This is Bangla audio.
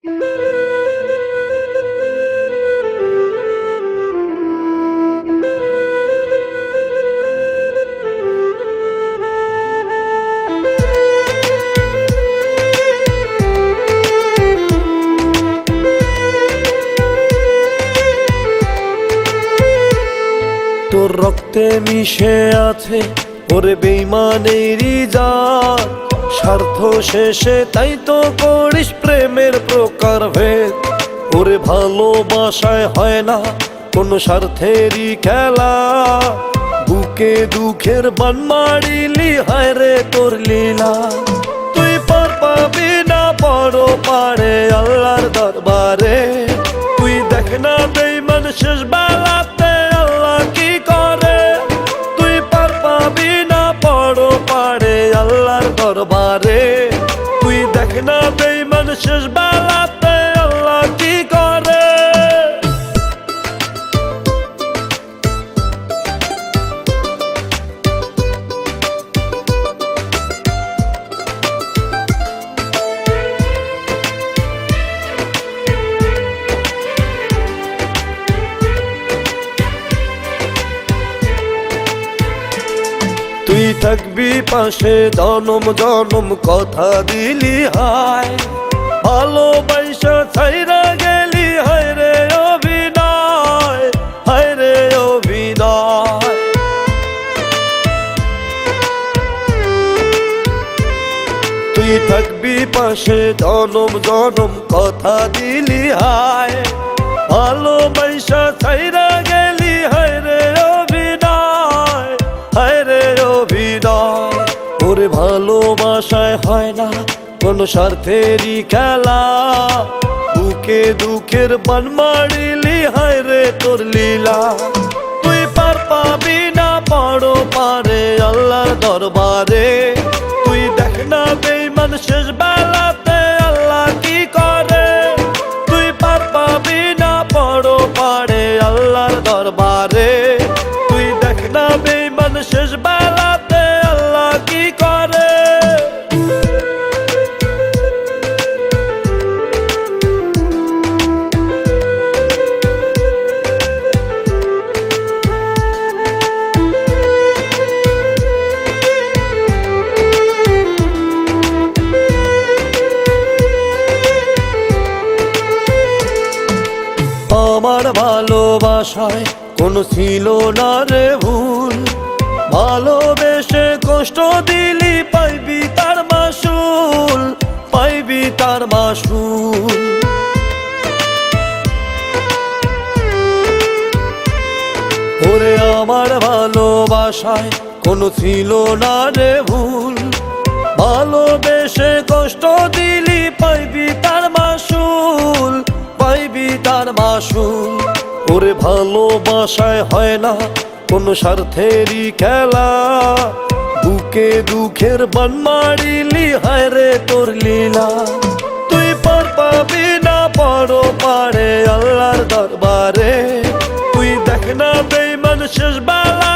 তোর রক্তে মিশে আছে ওরে বেঈমানেরই জাত, স্বার্থ শেষে তাই তো করিস প্রেমের প্রকার ভেদ। ওরে ভালোবাসায় হয় না কোনো স্বার্থেরই খেলা, বুকে দুঃখের বান মারিলি হায় রে তোর লীলা। তুই পার পাবি না বড় পারে আল্লাহর দরবারে, তুই দেখ না বেঈমান শেষ বেলাতে আল্লাহ কি করে। তুই পার পাবি না বড় পারে আল্লাহর দরবারে, তুই দেখ না বেঈমান শেষ বেলাতে আল্লাহ কি করে। তুই থাকবি পাশে জনম জনম কথা দিলি হায়, ভালোবাসা ছাইরা গেলি হায় রে অভিনয়, হায় রে অভিনয়। তুই থাকবি পাশে জনম জনম কথা দিলি হায়, ভালোবাসা ছাইরা গেলি হায় রে অভিনয়, হায় রে অভিনয়। ওরে ভালোবাসায় হয় না কোনো স্বার্থেরই খেলা, বুকে দুঃখের বান মারিলি হায় রে তোর লীলা। তুই পার পাবি না বড় পারে আল্লাহর দরবারে, তুই দেখ না বেঈমান শেষ বেলাতে আল্লাহ কি করে। তুই পার পাবি না বড় পারে আল্লাহর দরবারে, তুই দেখ না বেঈমান শেষ বেলাতে আল্লাহ কি করে। আমার ভালোবাসায় কোনো ছিল না রে ভুল, ভালোবেসে কষ্ট দিলি পাইবি তার মাসুল, পাইবি তার মাসুল। ওরে আমার ভালোবাসায় কোনো ছিল না রে ভুল, ভালোবেসে কষ্ট দিলি পাইবি তার মাসুল, পাইবি তার মাসুল। ওরে ভালোবাসায় হয় না কোনো স্বার্থেরই খেলা, বুকে দুঃখের বান মারিলি হায় রে তোর লীলা। তুই পার পাবি না বড় পারে আল্লাহর দরবারে, তুই দেখ না বেঈমান শেষ বেলা